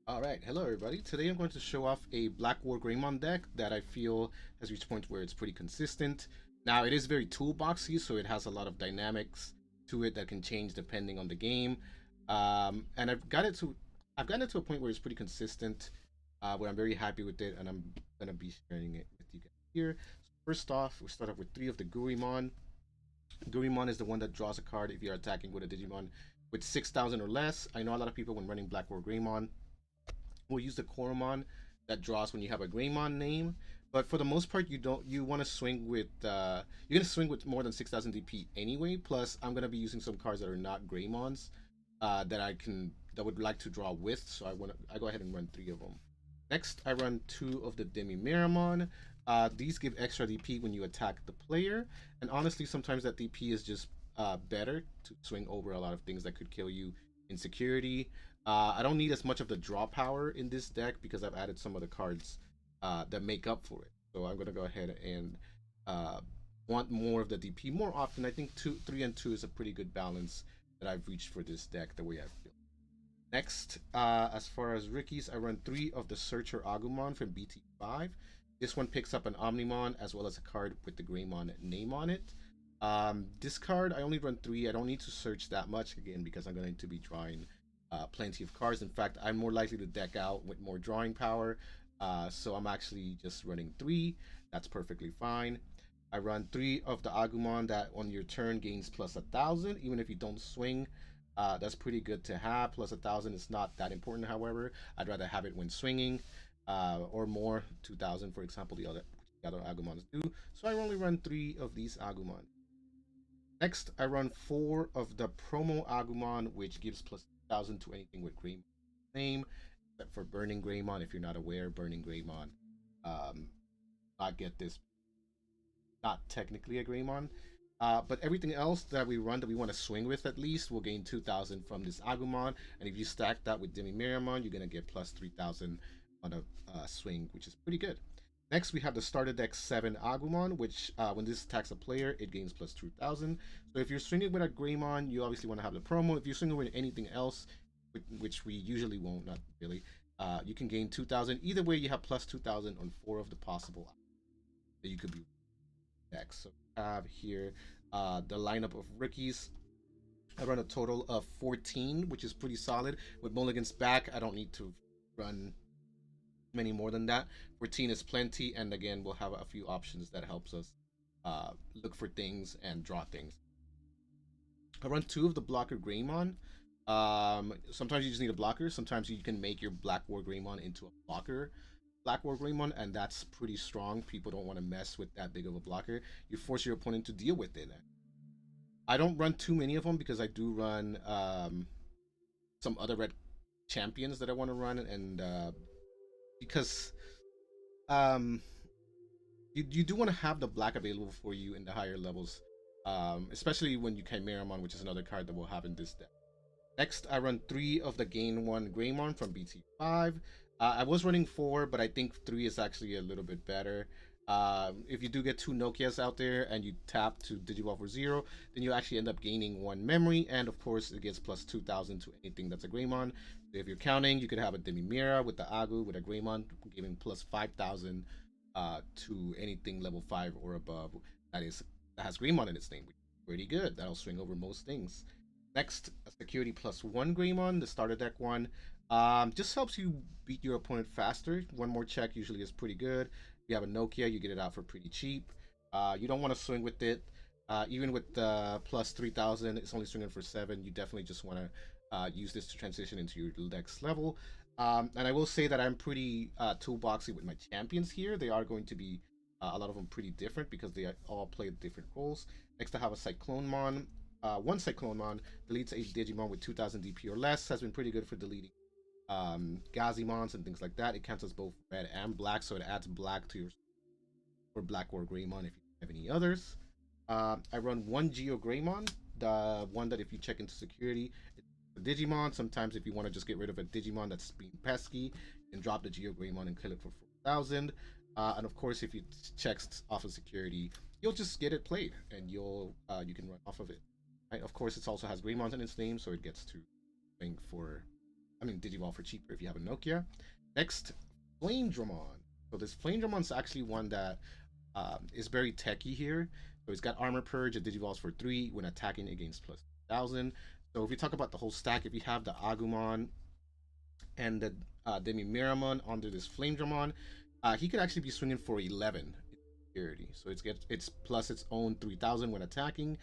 Alright, hello everybody. Today I'm going to show off a Blackwargreymon deck that I feel has reached a point where it's pretty consistent. Now it is very toolboxy, so it has a lot of dynamics to it that can change depending on the game. And I've gotten it to a point where it's pretty consistent, where I'm very happy with it, and I'm gonna be sharing it with you guys here. So first off, we start off with 3 of the Gurimon. Gurimon is the one that draws a card if you're attacking with a Digimon with 6,000 or less. I know a lot of people when running Blackwargreymon will use the Koromon that draws when you have a Greymon name. But for the most part, you want to swing with you're gonna swing with more than 6,000 DP anyway. Plus, I'm gonna be using some cards that are not Greymons that would like to draw with. So I go ahead and run 3 of them. Next, I run 2 of the Demi-Miramon. These give extra DP when you attack the player, and honestly, sometimes that DP is just better to swing over a lot of things that could kill you in security. I don't need as much of the draw power in this deck because I've added some of the cards that make up for it. So I'm gonna go ahead and uh, want more of the DP more often. I think 3 and 2 is a pretty good balance that I've reached for this deck the way I've built. Next, as far as rookies, I run 3 of the Searcher Agumon from BT5. This one picks up an Omnimon as well as a card with the Greymon name on it. This card, I only run 3. I don't need to search that much again because I'm going to be drawing plenty of cards. In fact, I'm more likely to deck out with more drawing power. So I'm actually just running 3. That's perfectly fine. I run 3 of the Agumon that on your turn gains plus 1,000, even if you don't swing. That's pretty good to have. Plus 1,000 is not that important, however. I'd rather have it when swinging, or more, 2,000, for example, the other Agumons do. So I only run 3 of these Agumon. Next, I run 4 of the Promo Agumon, which gives plus 1,000 to anything with Greymon name, except for Burning Greymon. If you're not aware, Burning Greymon, um, not get this, not technically a Greymon. But everything else that we run that we want to swing with at least will gain 2,000 from this Agumon. And if you stack that with Demi-Miramon, you're going to get plus 3,000 on a swing, which is pretty good. Next, we have the starter deck 7 Agumon, which when this attacks a player, it gains plus 2,000. So if you're swinging with a Greymon, you obviously want to have the promo. If you're swinging with anything else, which we usually won't, not really, you can gain 2,000. Either way, you have plus 2,000 on 4 of the possible that you could be decks. So we have here the lineup of rookies. I run a total of 14, which is pretty solid. With Mulligan's back, I don't need to run many more than that. 14 is plenty, and again, we'll have a few options that helps us look for things and draw things. I run 2 of the blocker Greymon. Sometimes you just need a blocker. Sometimes you can make your Blackwargreymon into a blocker Blackwargreymon, and that's pretty strong. People don't want to mess with that big of a blocker. You force your opponent to deal with it. I don't run too many of them because I do run some other red champions that I want to run, and because um, you do want to have the black available for you in the higher levels, especially when you Chimeramon, which is another card that we'll have in this deck. Next, I run 3 of the Gain 1 Greymon from BT5. I was running 4, but I think 3 is actually a little bit better. If you do get 2 Nokias out there and you tap to Digivolve for 0, then you actually end up gaining 1 memory, and of course it gets plus 2,000 to anything that's a Greymon. So if you're counting, you could have a Demi-Mira with the Agu with a Greymon, giving plus 5,000 to anything level 5 or above that has Greymon in its name, which is pretty good. That'll swing over most things. Next, a security plus 1 Greymon, the starter deck one. Just helps you beat your opponent faster. One more check usually is pretty good. If you have a Nokia, you get it out for pretty cheap. You don't want to swing with it. Even with the plus 3,000, it's only swinging for 7. You definitely just want to use this to transition into your next level. And I will say that I'm pretty toolboxy with my champions here. They are going to be a lot of them pretty different because they all play different roles. Next, I have a Cyclonemon. One Cyclonemon deletes a Digimon with 2,000 DP or less. Has been pretty good for deleting Gazimons and things like that. It counts as both red and black, so it adds black to your or Blackwargreymon if you have any others. I run 1 GeoGreymon, the one that if you check into security, it's a Digimon. Sometimes if you want to just get rid of a Digimon that's being pesky, you can drop the GeoGreymon and kill it for 4,000. And of course, if you check off of security, you'll just get it played, and you can run off of it. Right? Of course, it also has Greymon in its name, so it gets to think for I mean, Digivolve for cheaper if you have a Nokia. Next, Flame Dramon. So this Flame Dramon's actually one that is very techy here. So it's got Armor Purge, it Digivolves for 3 when attacking against plus 1000. So if you talk about the whole stack, if you have the Agumon and the Demi-Miramon under this Flame Dramon, he could actually be swinging for 11 security. So it's plus its own 3000 when attacking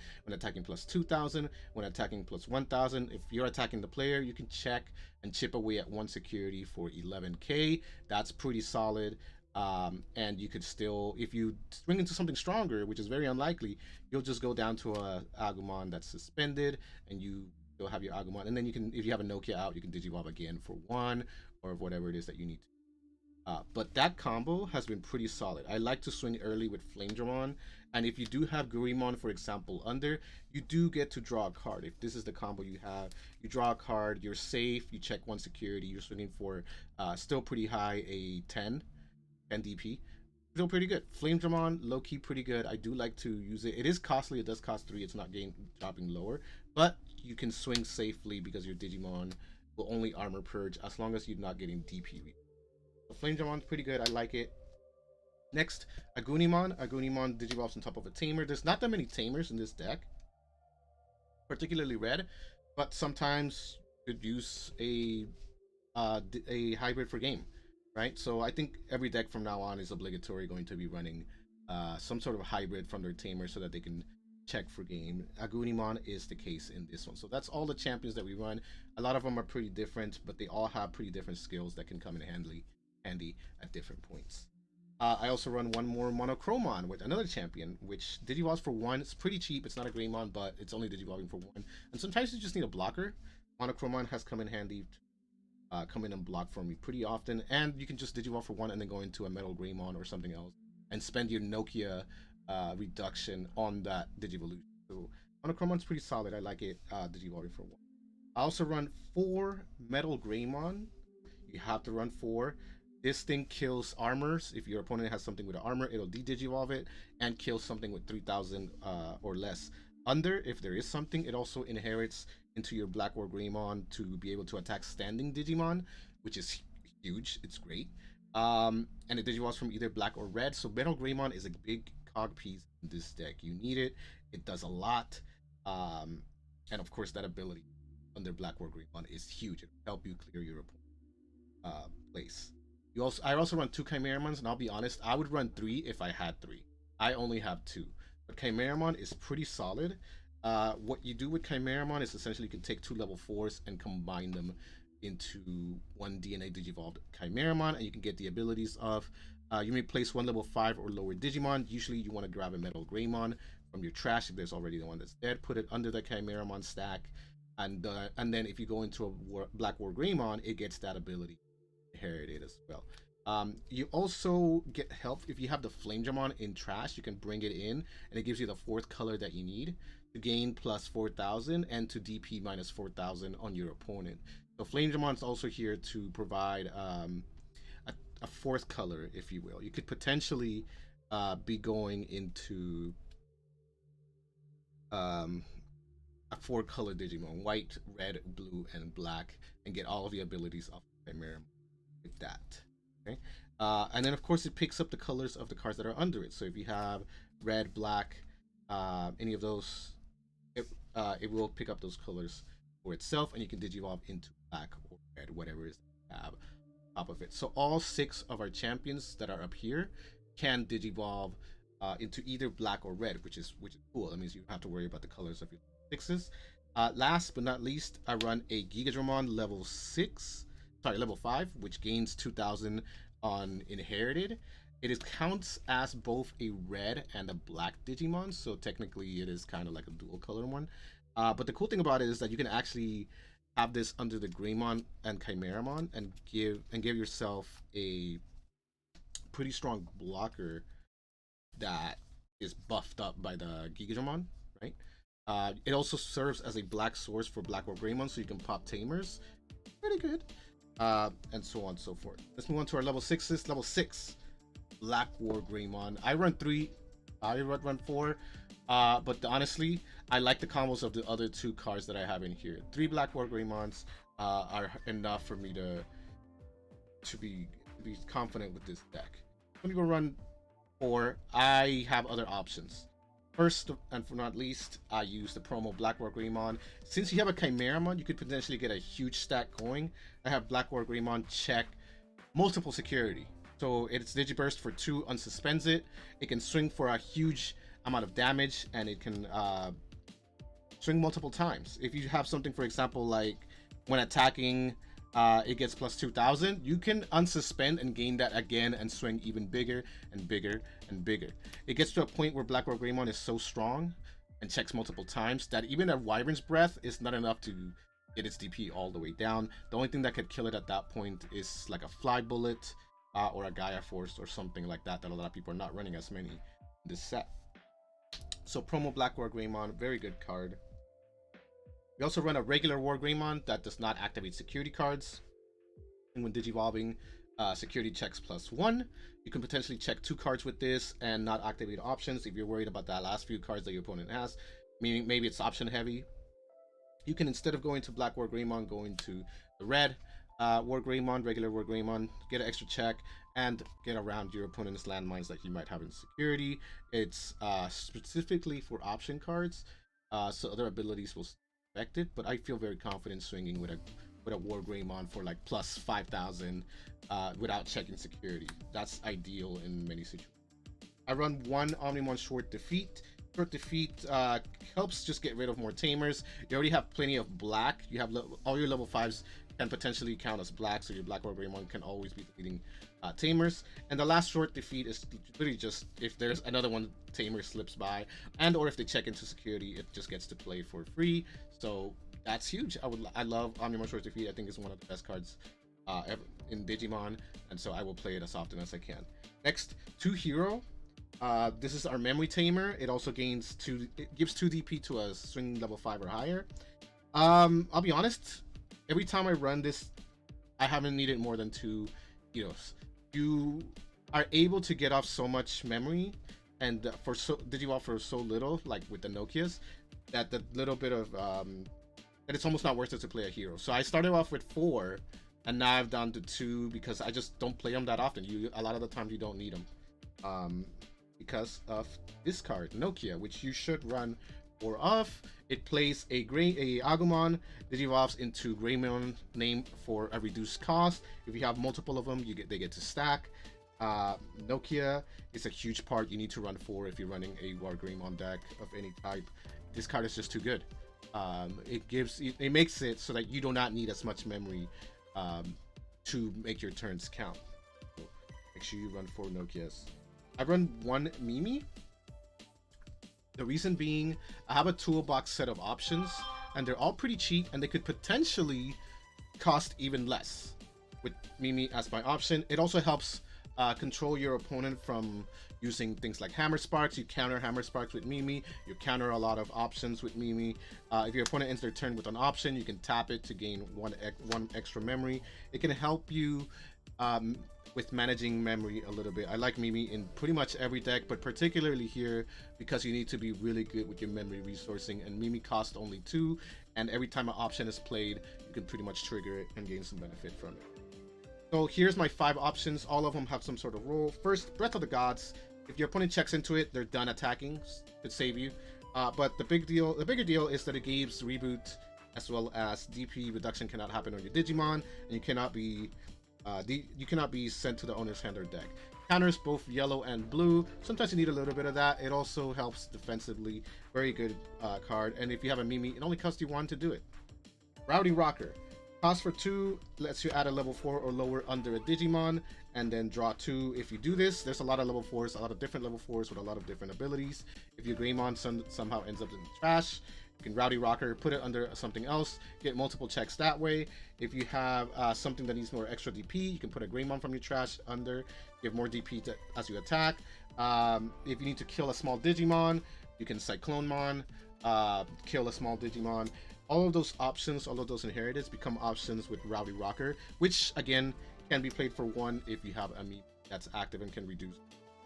plus 2000, when attacking plus 1000. If you're attacking the player, you can check and chip away at 1 security for 11k. That's pretty solid. And you could still, if you swing into something stronger, which is very unlikely, you'll just go down to a Agumon that's suspended, and you'll have your Agumon, and then you can, if you have a Nokia out, you can Digivolve again for 1 or whatever it is that you need to. But that combo has been pretty solid. I like to swing early with Flame Dramon, and if you do have Greymon, for example, under, you do get to draw a card. If this is the combo you have, you draw a card, you're safe, you check 1 security, you're swinging for still pretty high, a 10 DP. Still pretty good. Flame Dramon, low key pretty good. I do like to use it. It is costly, it does cost 3, it's not dropping lower, but you can swing safely because your Digimon will only Armor Purge as long as you're not getting DP. So Flame Dramon's pretty good. I like it. Next, Agunimon. Agunimon Digivolves on top of a Tamer. There's not that many Tamers in this deck, particularly red, but sometimes you could use a hybrid for game, right? So I think every deck from now on is obligatory going to be running some sort of hybrid from their Tamer so that they can check for game. Agunimon is the case in this one. So that's all the champions that we run. A lot of them are pretty different, but they all have pretty different skills that can come in handy at different points. I also run one more Monochromon with another champion, which Digivolves for 1. It's pretty cheap. It's not a Greymon, but it's only Digivolving for 1. And sometimes you just need a blocker. Monochromon has come in handy, come in and block for me pretty often. And you can just Digivolve for 1 and then go into a Metal Greymon or something else and spend your Nokia reduction on that Digivolution. So Monochromon's pretty solid. I like it, Digivolving for 1. I also run 4 Metal Greymon. You have to run 4. This thing kills armors. If your opponent has something with an armor, it'll de-Digivolve it and kill something with 3000 or less. Under, if there is something, it also inherits into your Blackwargreymon to be able to attack standing Digimon, which is huge. It's great. And it Digivolves from either black or red. So Metal Greymon is a big cog piece in this deck. You need it. It does a lot. And of course, that ability under Blackwargreymon is huge. It'll help you clear your place. I also run 2 Chimeramons, and I'll be honest, I would run 3 if I had 3. I only have 2. But Chimeramon is pretty solid. What you do with Chimeramon is essentially you can take 2 level 4s and combine them into 1 DNA Digivolved Chimeramon, and you can get the abilities of you may place 1 level 5 or lower Digimon. Usually you want to grab a Metal Greymon from your trash if there's already the one that's dead, put it under the Chimeramon stack, and then if you go into a Blackwargreymon, it gets that ability inherited as well. You also get help if you have the Flame Dramon in trash. You can bring it in, and it gives you the 4th color that you need to gain plus 4000 and to DP minus 4000 on your opponent. So Flame Dramon is also here to provide a 4th color, if you will. You could potentially be going into a 4-color Digimon: white, red, blue, and black, and get all of the abilities of Chimera with that. Okay, and then of course it picks up the colors of the cards that are under it. So if you have red, black, any of those, it will pick up those colors for itself, and you can Digivolve into black or red, whatever it is that you have top of it. So all 6 of our champions that are up here can Digivolve into either black or red, which is cool. That means you don't have to worry about the colors of your 6s. Last but not least, I run a Gigadramon level 5, which gains 2000 on inherited. It counts as both a red and a black Digimon, so technically it is kind of like a dual color one. But the cool thing about it is that you can actually have this under the Greymon and Chimeramon and give yourself a pretty strong blocker that is buffed up by the Gigadramon, right? It also serves as a black source for Blackwargreymon, so you can pop Tamers. Pretty good. And so on and so forth. Let's move on to our level 6s. Level 6, Blackwargreymon. I run 3. I run 4. But honestly, I like the combos of the other 2 cards that I have in here. 3 Blackwargreymons are enough for me to be confident with this deck. Some people run 4. I have other options. First and for not least, I use the promo Blackwargreymon. Since you have a Chimeramon, you could potentially get a huge stack going. I have Blackwargreymon check multiple security. So it's Digiburst for 2, unsuspends it. It can swing for a huge amount of damage, and it can swing multiple times. If you have something, for example, like when attacking, it gets plus 2,000, you can unsuspend and gain that again and swing even bigger and bigger and bigger. It gets to a point where Blackwargreymon is so strong and checks multiple times that even a Wyvern's Breath is not enough to get its DP all the way down. The only thing that could kill it at that point is like a Fly Bullet or a Gaia Force or something like that a lot of people are not running as many in this set. So promo Blackwargreymon, very good card. We also run a regular Wargreymon that does not activate security cards. And when digivolving, security checks +1. You can potentially check 2 cards with this and not activate options if you're worried about that last few cards that your opponent has. Meaning maybe it's option heavy. You can, instead of going to Black Wargreymon, go into the red Wargreymon, regular Wargreymon, get an extra check, and get around your opponent's landmines that he might have in security. It's specifically for option cards, so other abilities will affect it, but I feel very confident swinging with a Wargreymon for like plus 5,000 without checking security. That's ideal in many situations. I run 1 Omnimon Short Defeat. Short Defeat helps just get rid of more Tamers. You already have plenty of black. You have all your level 5s can potentially count as black, so your Black Wargreymon can always be defeating Tamers. And the last Short Defeat is literally just if there's another one Tamer slips by, and or if they check into security, it just gets to play for free. So that's huge. I love Omnimon Short Defeat. I think it's one of the best cards ever in Digimon, and so I will play it as often as I can. Next, 2 Hero. This is our Memory Tamer. It also gains 2. It gives 2 DP to a swing level 5 or higher. I'll be honest. Every time I run this, I haven't needed more than 2 heroes. You are able to get off so much memory, and for Digivolve for so little, like with the Nokias, that the little bit of that it's almost not worth it to play a hero. So I started off with 4, and now I've down to 2 because I just don't play them that often. A lot of the times you don't need them. Because of this card, Nokia, which you should run 4 of. It plays a Agumon, Digivolves into Greymon name for a reduced cost. If you have multiple of them, they get to stack. Nokia is a huge part. You need to run 4 if you're running a Wargreymon deck of any type. This card is just too good. It makes it so that you do not need as much memory to make your turns count. So make sure you run 4 Nokias. I run 1 Mimi. The reason being, I have a toolbox set of options, and they're all pretty cheap, and they could potentially cost even less with Mimi as my option. It also helps control your opponent from using things like Hammer Sparks. You counter Hammer Sparks with Mimi. You counter a lot of options with Mimi. If your opponent ends their turn with an option, you can tap it to gain one extra memory. It can help you with managing memory a little bit. I like Mimi in pretty much every deck, but particularly here because you need to be really good with your memory resourcing, and Mimi costs only 2, and every time an option is played, you can pretty much trigger it and gain some benefit from it. So here's my 5 options. All of them have some sort of role. First, Breath of the Gods. If your opponent checks into it, they're done attacking. Could save you. But the bigger deal is that it gives reboot as well as DP reduction cannot happen on your Digimon, and you cannot be sent to the owner's hand or deck. Counters both yellow and blue. Sometimes you need a little bit of that. It also helps defensively. Very good card. And if you have a Mimi, it only costs you 1 to do it. Rowdy Rocker. Cost for 2, lets you add a level 4 or lower under a Digimon, and then draw 2. If you do this, there's a lot of level 4s, a lot of different level 4s with a lot of different abilities. If your Greymon somehow ends up in the trash, you can Rowdy Rocker, put it under something else, get multiple checks that way. If you have something that needs more extra DP, you can put a Greymon from your trash under, give more DP as you attack. If you need to kill a small Digimon, you can Cyclonemon, kill a small Digimon. All of those options, all of those inheriteds become options with Rowdy Rocker, which again can be played for 1 if you have a Mimi that's active and can reduce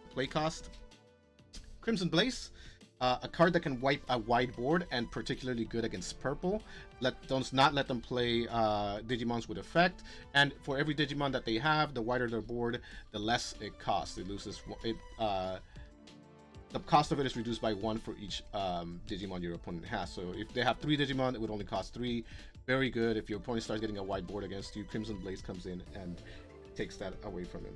play cost. Crimson Blaze. A card that can wipe a wide board and particularly good against purple. Don't not let them play Digimons with effect. And for every Digimon that they have, the wider their board, the less it costs. It loses it. The cost of it is reduced by 1 for each Digimon your opponent has. So if they have 3 Digimon, it would only cost 3. Very good. If your opponent starts getting a wide board against you, Crimson Blaze comes in and takes that away from him.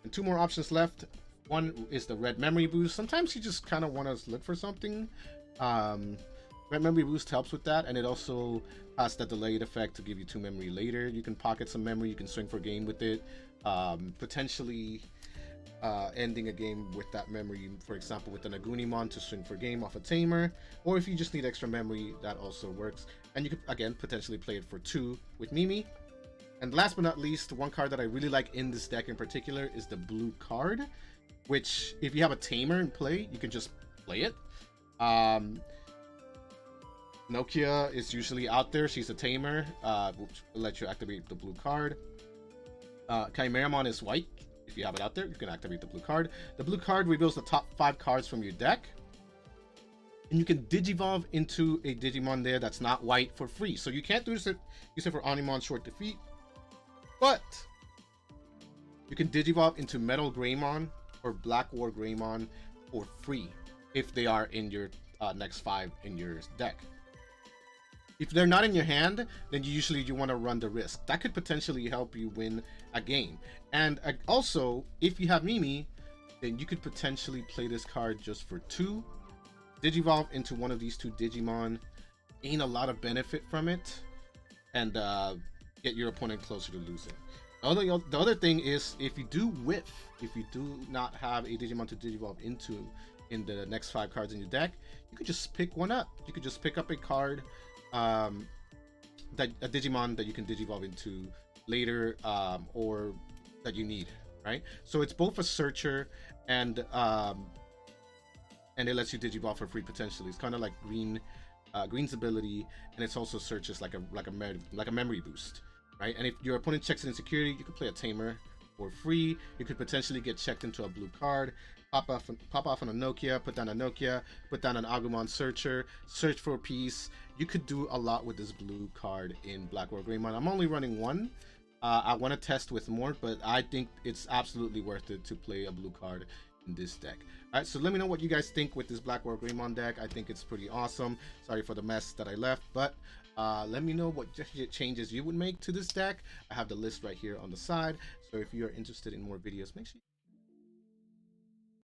And 2 more options left. One is the Red Memory Boost. Sometimes you just kind of want to look for something. Red Memory Boost helps with that, and it also has the delayed effect to give you 2 memory later. You can pocket some memory, you can swing for game with it, potentially ending a game with that memory, for example with the Nagunimon to swing for game off a Tamer, or if you just need extra memory, that also works. And you could again potentially play it for 2 with Mimi. And last but not least, one card that I really like in this deck in particular is the blue card, which if you have a Tamer in play, you can just play it. Nokia is usually out there. She's a Tamer, which will let you activate the blue card. Chimeramon is white. If you have it out there, you can activate the blue card. The blue card reveals the top 5 cards from your deck. And you can Digivolve into a Digimon there that's not white for free. So you can't use it for Onimon Short Defeat. But you can Digivolve into Metal Greymon or Blackwargreymon for free if they are in your next 5 in your deck. If they're not in your hand, then you want to run the risk. That could potentially help you win a game. And also, if you have Mimi, then you could potentially play this card just for 2, Digivolve into one of these 2 Digimon, gain a lot of benefit from it, and get your opponent closer to losing. The other thing is, if you do whiff, if you do not have a Digimon to Digivolve into in the next 5 cards in your deck, you could just pick one up. You could just pick up a card, a Digimon that you can Digivolve into later, or that you need, right? So it's both a searcher and it lets you Digivolve for free potentially. It's kind of like Green's ability, and it's also searches like a memory boost, right? And if your opponent checks it in security, you could play a Tamer for free. You could potentially get checked into a blue card, pop off on a Nokia, put down a Nokia, put down an Agumon searcher, search for a piece. You could do a lot with this blue card in Blackwargreymon. I'm only running 1. I want to test with more, but I think it's absolutely worth it to play a blue card in this deck. All right, so let me know what you guys think with this Blackwargreymon deck. I think it's pretty awesome. Sorry for the mess that I left, but let me know what changes you would make to this deck. I have the list right here on the side, so if you're interested in more videos, make sure